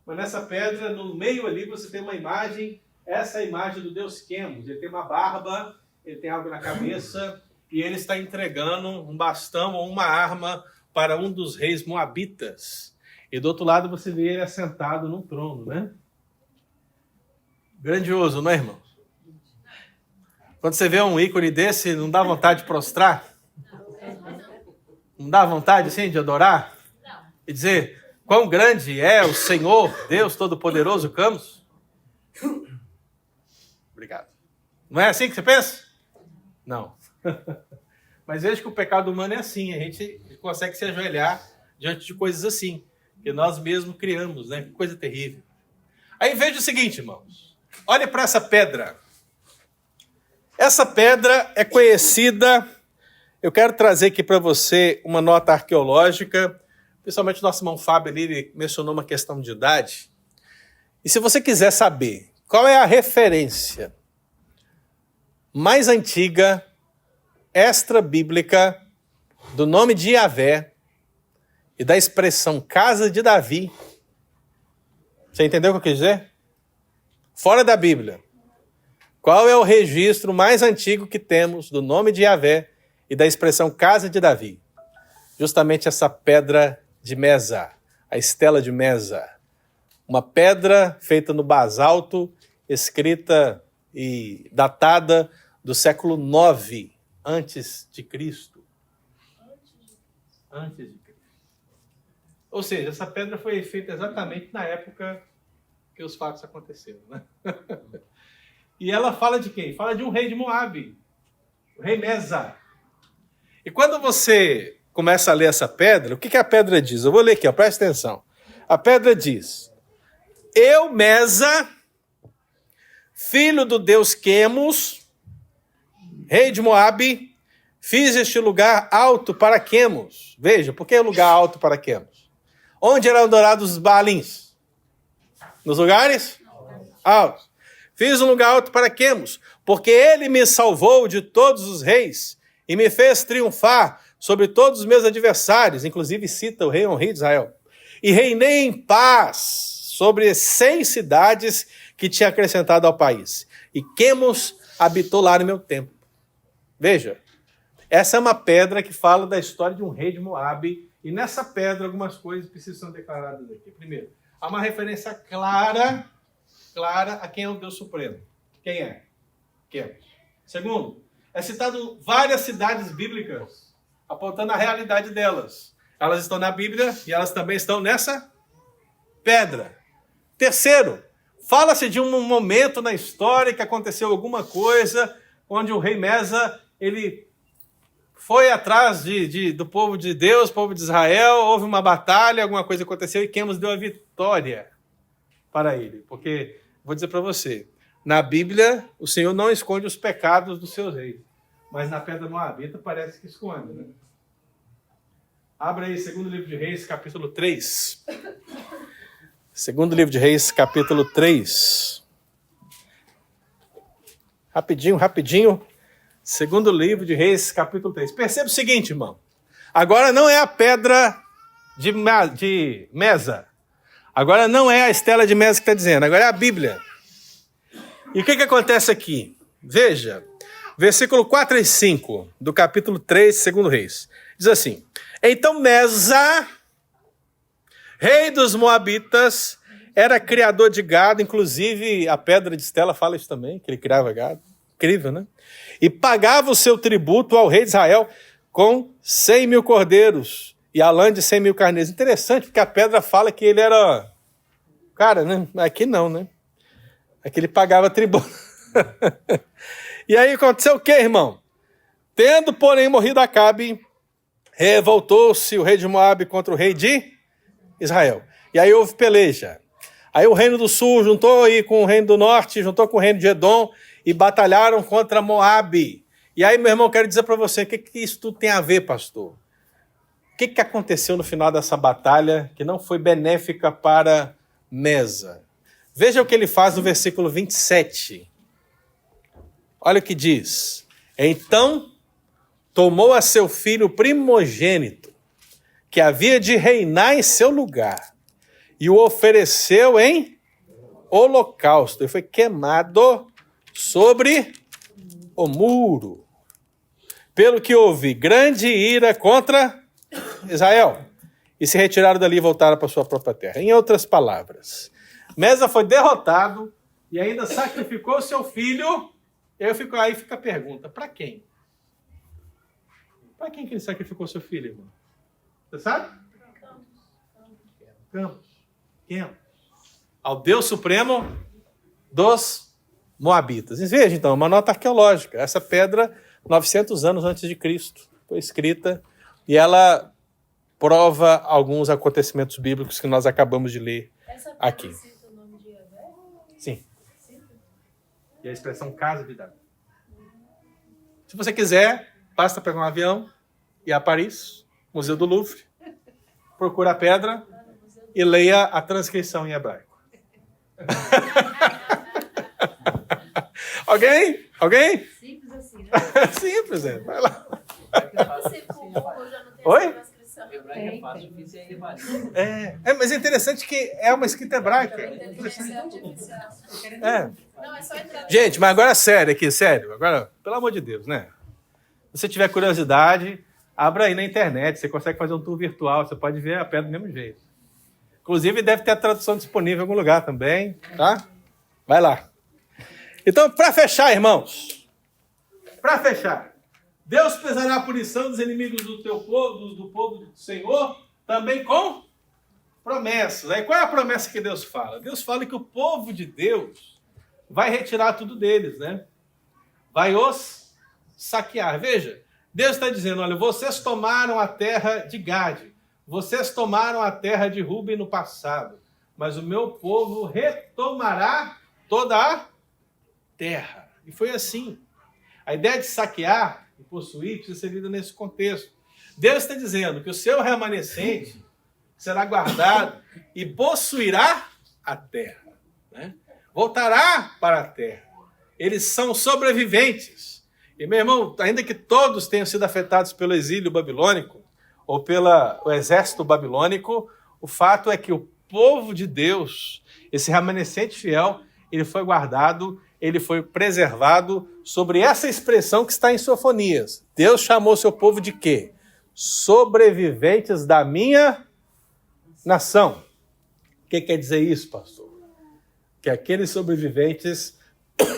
Mas nessa pedra, no meio ali, você tem uma imagem, essa é a imagem do deus Quemos. Ele tem uma barba, ele tem algo na cabeça, e ele está entregando um bastão ou uma arma para um dos reis moabitas. E do outro lado você vê ele assentado num trono, né? Grandioso, não é, irmão? Quando você vê um ícone desse, não dá vontade de prostrar? Não dá vontade, assim, de adorar? E dizer, quão grande é o Senhor, Deus Todo-Poderoso, Camus? Obrigado. Não é assim que você pensa? Não. Mas veja que o pecado humano é assim, a gente consegue se ajoelhar diante de coisas assim, que nós mesmos criamos, né? Que coisa terrível. Aí veja o seguinte, irmãos. Olha para essa pedra. Essa pedra é conhecida. Eu quero trazer aqui para você uma nota arqueológica. Principalmente o nosso irmão Fábio ali, ele mencionou uma questão de idade. E se você quiser saber qual é a referência mais antiga, extra-bíblica, do nome de Yahvé e da expressão casa de Davi, você entendeu o que eu quis dizer? Fora da Bíblia. Qual é o registro mais antigo que temos do nome de Yahvé e da expressão casa de Davi? Justamente essa pedra de Mesa, a estela de Mesa. Uma pedra feita no basalto, escrita e datada do século 9 antes de Cristo. Antes de Cristo. Ou seja, essa pedra foi feita exatamente na época que os fatos aconteceram, né? E ela fala de quem? Fala de um rei de Moabe, o rei Mesa. E quando você começa a ler essa pedra, o que a pedra diz? Eu vou ler aqui, ó, presta atenção. A pedra diz: eu, Mesa, filho do deus Quemos, rei de Moabe, fiz este lugar alto para Quemos. Veja, por que lugar alto para Quemos? Onde eram adorados os Baalins? Nos lugares altos. Fiz um lugar alto para Quemos, porque ele me salvou de todos os reis e me fez triunfar sobre todos os meus adversários. Inclusive cita o rei de Israel. E reinei em paz sobre 100 cidades que tinha acrescentado ao país. E Quemos habitou lá no meu templo. Veja, essa é uma pedra que fala da história de um rei de Moabe. E nessa pedra algumas coisas precisam ser declaradas aqui. Primeiro, há uma referência clara a quem é o Deus Supremo. Quem é? Quemos. Segundo, é citado várias cidades bíblicas, apontando a realidade delas. Elas estão na Bíblia e elas também estão nessa pedra. Terceiro, fala-se de um momento na história que aconteceu alguma coisa onde o rei Mesa, ele foi atrás do povo de Deus, povo de Israel, houve uma batalha, alguma coisa aconteceu e Quemos deu a vitória para ele. Porque, vou dizer para você, na Bíblia o Senhor não esconde os pecados dos seus reis, mas na pedra moabita parece que esconde, né? Abra aí, segundo livro de Reis, capítulo 3. Segundo livro de Reis, capítulo 3. Rapidinho. Segundo livro de Reis, capítulo 3. Perceba o seguinte, irmão. Agora não é a pedra de Mesa. Agora não é a estela de Mesa que está dizendo. Agora é a Bíblia. E o que acontece aqui? Veja, versículo 4 e 5 do capítulo 3, segundo Reis. Diz assim: então Mesa, rei dos Moabitas, era criador de gado. Inclusive a pedra de estela fala isso também, que ele criava gado. Incrível, né? E pagava o seu tributo ao rei de Israel com 100 mil cordeiros e a lã de 100 mil carneiros. Interessante, porque a pedra fala que ele era Cara, né? Aqui não, né? Aqui ele pagava tributo. E aí aconteceu o quê, irmão? Tendo, porém, morrido Acabe, revoltou-se o rei de Moabe contra o rei de Israel. E aí houve peleja. Aí o reino do sul juntou aí com o reino do norte, juntou com o reino de Edom e batalharam contra Moabe. E aí, meu irmão, quero dizer para você, o que isso tudo tem a ver, pastor? O que aconteceu no final dessa batalha que não foi benéfica para Mesa? Veja o que ele faz no versículo 27. Olha o que diz. Então tomou a seu filho primogênito, que havia de reinar em seu lugar, e o ofereceu em holocausto. Ele foi queimado sobre o muro. Pelo que houve grande ira contra Israel, e se retiraram dali e voltaram para sua própria terra. Em outras palavras, Mesa foi derrotado e ainda sacrificou seu filho. E aí fica a pergunta, para quem? Para quem que ele sacrificou seu filho, irmão? Você sabe? Campos. Ao Deus Supremo dos Moabitas. E veja, então, uma nota arqueológica. Essa pedra, 900 anos antes de Cristo, foi escrita e ela prova alguns acontecimentos bíblicos que nós acabamos de ler aqui. Cita o nome de Yahvé? Sim. E a expressão casa de Davi. Se você quiser, basta pegar um avião e ir a Paris, Museu do Louvre, procura a pedra e leia a transcrição em hebraico. Alguém? Simples assim, né? Simples, é. Vai lá. Você como já não tem Oi? essa transcrição. Hebraico é fácil, difícil é hebraico. Mas é interessante que é uma escrita hebraica. Inteligência artificial. É. Não, é só entrar. Gente, mas agora sério aqui, sério. Agora, pelo amor de Deus, né? Se você tiver curiosidade, abra aí na internet. Você consegue fazer um tour virtual, você pode ver a pedra do mesmo jeito. Inclusive, deve ter a tradução disponível em algum lugar também, tá? Vai lá. Então, para fechar, irmãos, Deus pesará a punição dos inimigos do teu povo, do povo do Senhor, também com promessas. Aí qual é a promessa que Deus fala? Deus fala que o povo de Deus vai retirar tudo deles, né? Vai os saquear. Veja, Deus está dizendo, olha, vocês tomaram a terra de Gade, vocês tomaram a terra de Ruben no passado, mas o meu povo retomará toda a terra. E foi assim. A ideia de saquear e possuir precisa ser lida nesse contexto. Deus está dizendo que o seu remanescente será guardado e possuirá a terra, né? Voltará para a terra. Eles são sobreviventes. E, meu irmão, ainda que todos tenham sido afetados pelo exílio babilônico ou pelo exército babilônico, o fato é que o povo de Deus, esse remanescente fiel, ele foi guardado, ele foi preservado sobre essa expressão que está em Sofonias. Deus chamou seu povo de quê? Sobreviventes da minha nação. O que quer dizer isso, pastor? Que aqueles sobreviventes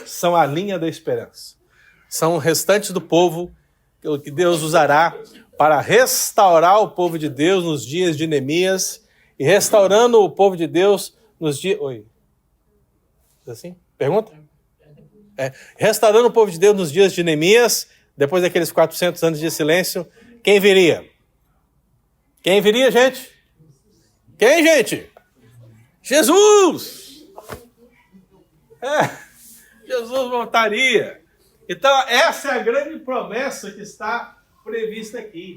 são a linha da esperança. São o restante do povo que Deus usará para restaurar o povo de Deus nos dias de Neemias e restaurando o povo de Deus nos dias... Oi? Assim? Pergunta? Restaurando o povo de Deus nos dias de Neemias, depois daqueles 400 anos de silêncio, quem viria? Quem viria, gente? Quem, gente? Jesus! Jesus voltaria. Então, essa é a grande promessa que está prevista aqui.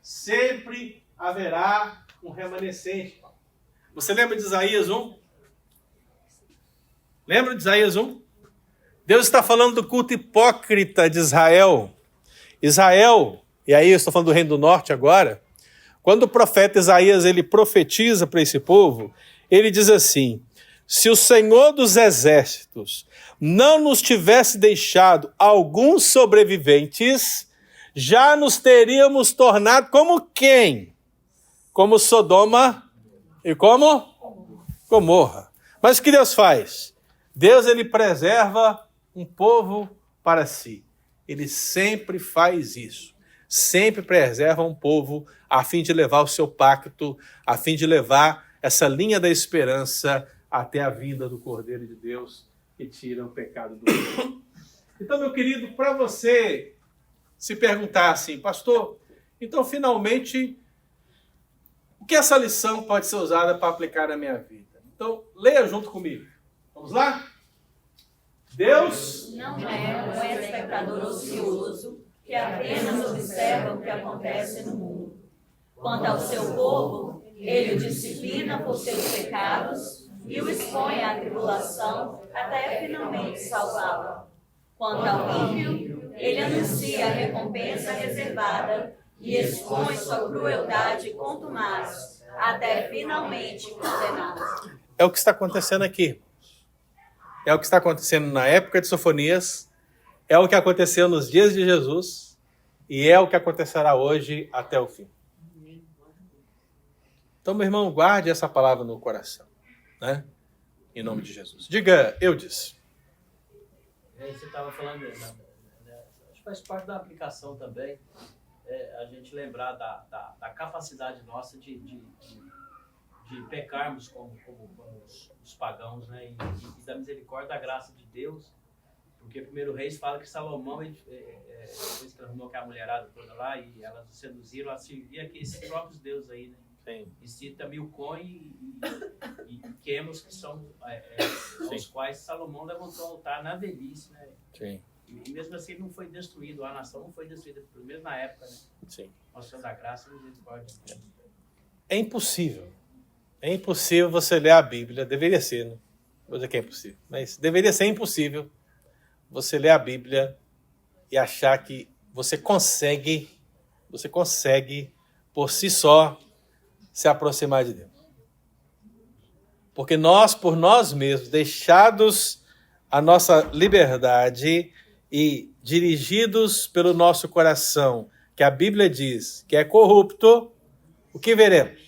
Sempre haverá um remanescente. Você lembra de Isaías 1? Lembra de Isaías 1? Deus está falando do culto hipócrita de Israel. Israel, e aí eu estou falando do Reino do Norte agora, quando o profeta Isaías ele profetiza para esse povo, ele diz assim, se o Senhor dos Exércitos não nos tivesse deixado alguns sobreviventes, já nos teríamos tornado como quem? Como Sodoma e como Gomorra. Mas o que Deus faz? Deus ele preserva um povo para si. Ele sempre faz isso. Sempre preserva um povo a fim de levar o seu pacto, a fim de levar essa linha da esperança até a vinda do Cordeiro de Deus que tira o pecado do mundo. Então, meu querido, para você se perguntar assim, pastor, então finalmente, o que essa lição pode ser usada para aplicar na minha vida? Então, leia junto comigo. Vamos lá? Deus Não é um espectador ocioso que apenas observa o que acontece no mundo. Quanto ao seu povo, ele o disciplina por seus pecados e o expõe à tribulação até finalmente salvá-lo. Quanto ao ímpio, ele anuncia a recompensa reservada e expõe sua crueldade contumaz até finalmente condená-lo. é o que está acontecendo aqui. É o que está acontecendo na época de Sofonias, é o que aconteceu nos dias de Jesus e é o que acontecerá hoje até o fim. Então, meu irmão, guarde essa palavra no coração, né? Em nome de Jesus. Diga, eu disse. Você estava falando, acho que faz parte da aplicação também, a gente lembrar da capacidade nossa de pecarmos como os pagãos, né? E da misericórdia, da graça de Deus, porque primeiro Reis fala que Salomão, depois que arrumou aquela mulherada toda lá e elas o seduziram, ela servia aqui esses próprios deuses aí, né? Sim. E cita Milcom e Quemos, que são aos quais Salomão levantou o altar na velhice, né? Sim. E mesmo assim não foi destruído, a nação não foi destruída, mesmo na época, né? Sim. Mostrando a graça e a misericórdia. É impossível. É impossível você ler a Bíblia. Deveria ser, né? Vou dizer que é impossível. Mas deveria ser impossível você ler a Bíblia e achar que você consegue por si só se aproximar de Deus. Porque nós, por nós mesmos, deixados a nossa liberdade e dirigidos pelo nosso coração, que a Bíblia diz que é corrupto, o que veremos?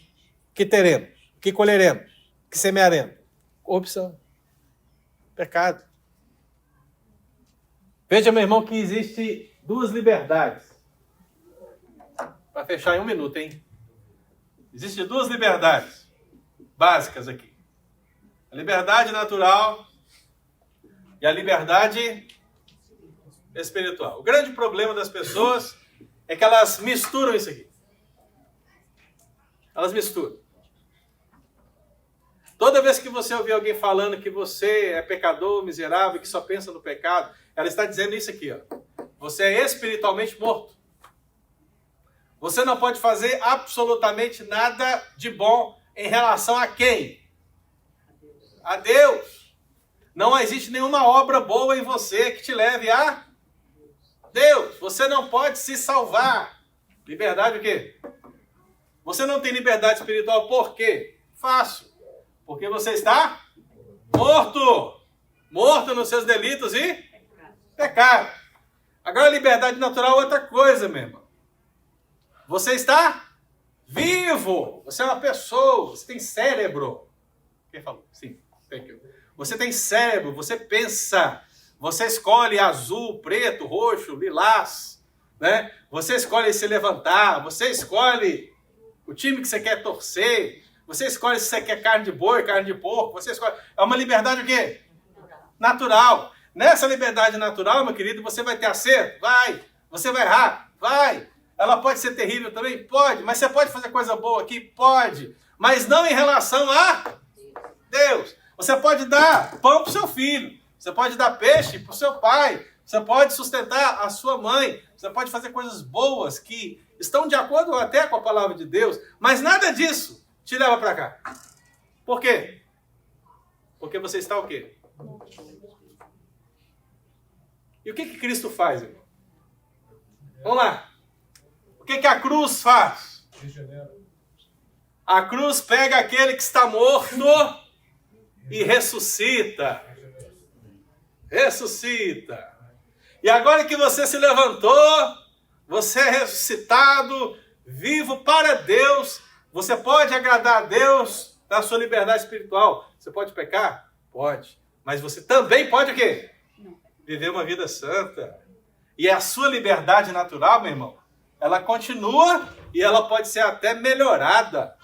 O que teremos? O que colheremos? O que semearemos? Corrupção. Pecado. Veja, meu irmão, que existe duas liberdades. Para fechar em 1 minuto, hein? Existem duas liberdades básicas aqui. A liberdade natural e a liberdade espiritual. O grande problema das pessoas é que elas misturam isso aqui. Elas misturam. Toda vez que você ouvir alguém falando que você é pecador, miserável, que só pensa no pecado, ela está dizendo isso aqui, ó. Você é espiritualmente morto. Você não pode fazer absolutamente nada de bom em relação a quem? A Deus. Não existe nenhuma obra boa em você que te leve a Deus. Você não pode se salvar. Liberdade o quê? Você não tem liberdade espiritual por quê? Fácil. Porque você está morto. Morto nos seus delitos e pecado. Agora a liberdade natural é outra coisa, meu irmão. Você está vivo. Você é uma pessoa. Você tem cérebro. Quem falou? Sim. Você tem cérebro. Você pensa. Você escolhe azul, preto, roxo, lilás. Né? Você escolhe se levantar. Você escolhe o time que você quer torcer. Você escolhe se você quer carne de boi, carne de porco. Você escolhe. É uma liberdade o quê? Natural. Nessa liberdade natural, meu querido, você vai ter acerto? Vai. Você vai errar? Vai. Ela pode ser terrível também? Pode. Mas você pode fazer coisa boa aqui? Pode. Mas não em relação a Deus. Você pode dar pão para o seu filho. Você pode dar peixe para o seu pai. Você pode sustentar a sua mãe. Você pode fazer coisas boas que estão de acordo até com a palavra de Deus. Mas nada disso te leva para cá. Por quê? Porque você está o quê? E o que Cristo faz, irmão? Vamos lá. O que a cruz faz? A cruz pega aquele que está morto e ressuscita. Ressuscita. E agora que você se levantou, você é ressuscitado, vivo para Deus, você pode agradar a Deus na sua liberdade espiritual. Você pode pecar? Pode. Mas você também pode o quê? Viver uma vida santa. E a sua liberdade natural, meu irmão, ela continua e ela pode ser até melhorada